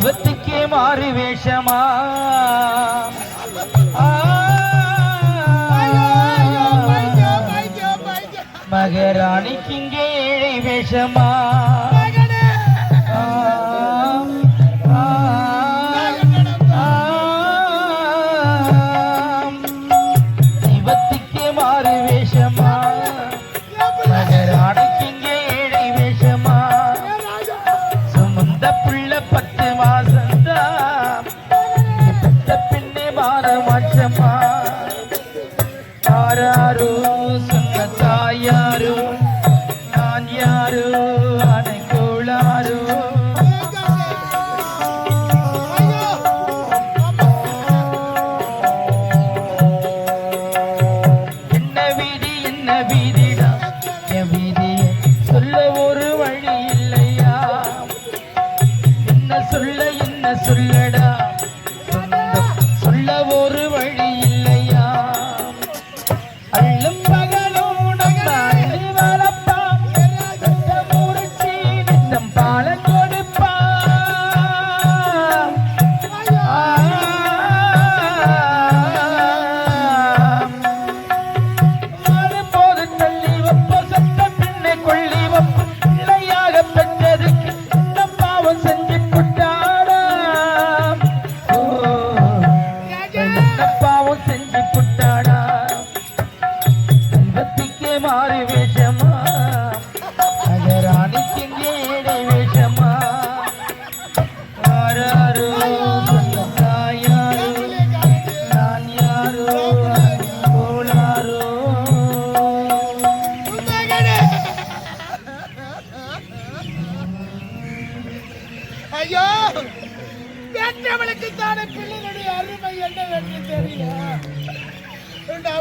தெய்வத்துக்கே மாறு வேஷமா மகராணிக்கு இங்கே ஏழை வேஷமா தெய்வத்துக்கே மாறு வேஷமா மகராணிக்கு இங்கே ஏழை வேஷமா சுமந்த புள்ள 10 மாசம்தான் பெத்த பின்னே மாறமாற்றமா யாராரோ சொன்ன தாயாரோ நான் யாரோ அனைக்கோளாரோ என்ன வீதிடா என் வீதிய சொல்ல ஒரு வழி இல்லையா என்ன சொல்லடா சொல்ல ஒரு வழி இல்லையா அள்ளும் பகலும் வளப்பா முறிச்சி நித்தம் பால கொடுப்பா போது தள்ளி வப்ப சட்ட பின்னை கொள்ளி வப்பு இளையாக பெற்றதுக்கு இந்த பாவம் செஞ்சு புட்டாடா பாவம் செஞ்சு புட்டாடா தெய்வத்துக்கே மாறு வேஷமா மகராணிக்கு ஏழை வேஷமா யாராரோ சொன்ன தாயாரோ நான் யாரோ கோளாரோ ஐயோ பெற்றவளுக்கு தானே பிள்ளைகளுடைய அருமை என்னவென்று தெரியல.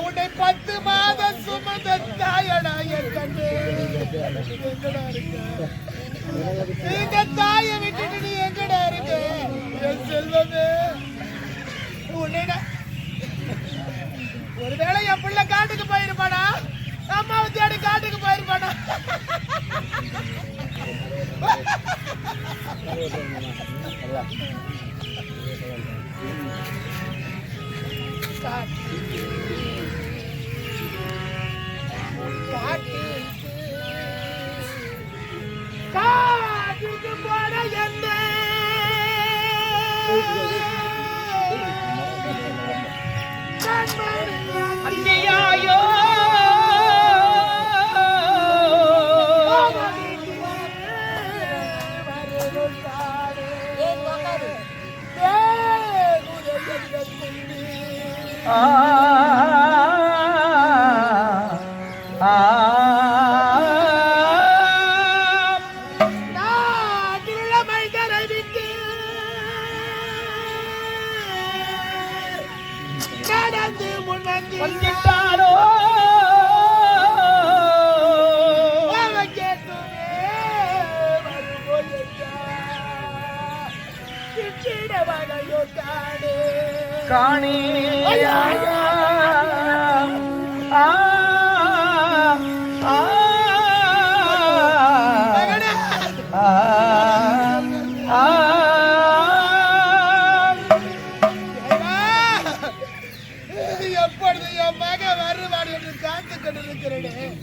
உன்னை 10 மாதம் சுமந்த தாயடா என் கண்ணு எங்கடா இருக்க? இந்த தாயை விட்டுட்டு நீ எங்கடா இருக்க என் செல்வமே? உன்னை ஒருவேளை என் பிள்ளை காட்டுக்கு போயிருப்பானா, அம்மாவை தேடி காட்டுக்கு போயிருப்பானா? காட்டுக்கு போன என்ன அன்னியாயோ வந்துட்டாரோ காணி எப்பொழுது என் மகன் வருவான் என்று காத்து கொண்டிருக்கிறேன்.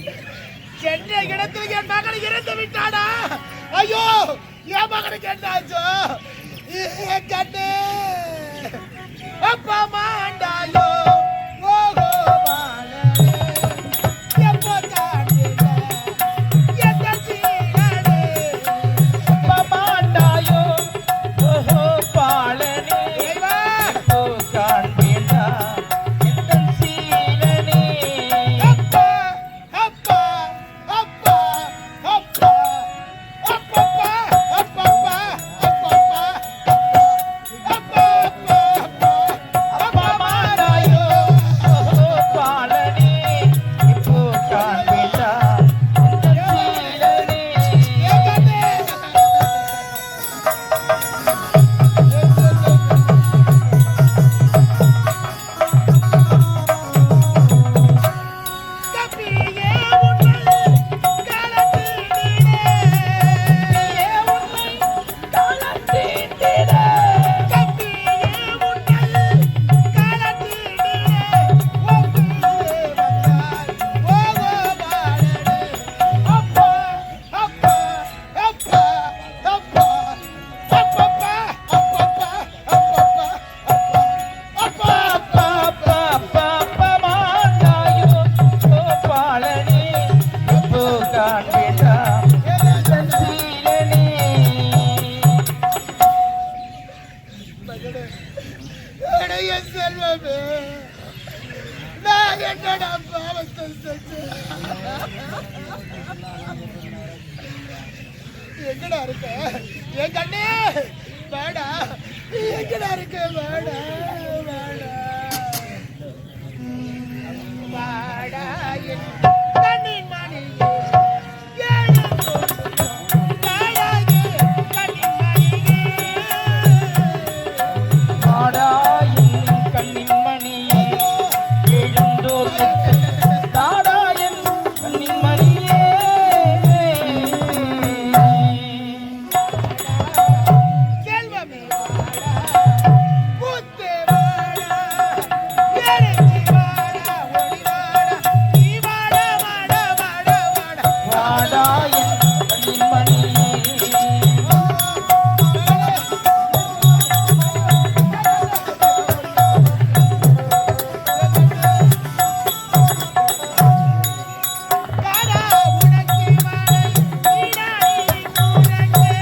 சென்ற இடத்தில் என் மகன் இறந்து விட்டானா? ஐயோ, என் மகனுக்கு என்னாச்சோ? என் கண்ணு அப்பா மாண்டாயோ ஓஹோ எங்கடா இருக்க என் கண்ணே வேடா எங்கடா இருக்க வேடா வேடா வாடா என் கண்ணின் மணியே ஏழு வாடா என் கண்ணின் மணியே வாடாயின் கண்ணின் மணியே எழுந்தோர் தாடாயின் கண்ணின் மணியே செல்வமே வாடா பூத்தே வாடா ஏறி வாடா ஓடி வாடா நீ வாடா வாடா வாடா வாடா வாடாயின் கண்ணின் மணியே வாடா உனக்கு வாடா நீடாடி கூரங்கே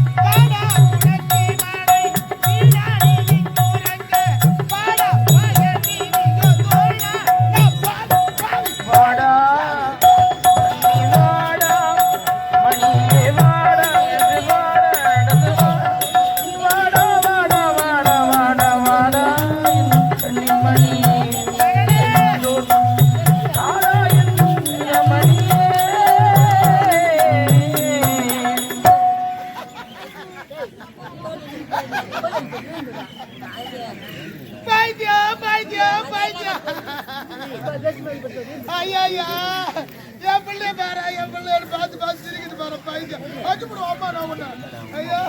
வாடா உனக்கு வாடா நீடாடி கூரங்கே வாடா வாடா நீ மிக தோழா வாடா நீ வாடா மணியே வாடா இது வாடா வாடா வாடா வாடா வாடா கண்ணின் மணியே தாடாயின் மணியே பைத்தியம் பைத்தியம் பைத்தியம் ஐயா என் பிள்ளை பாரு என் பிள்ளை பார்த்து பார்த்து சிரிக்கிட்டு பாரு பைத்தியம் அச்சு போடுவோம் அம்மா நான் ஒண்ணு ஐயா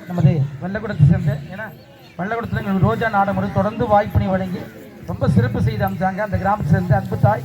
நமது வெள்ளக்குடத்தை சேர்ந்த ஏன்னா வெள்ளக்குடத்தில் எங்களுக்கு ரோஜா நாடகம் தொடர்ந்து வாய்ப்பினை வழங்கி ரொம்ப சிறப்பு செய்து அமைச்சாங்க அந்த கிராமத்தை சேர்ந்த அன்பு தாய்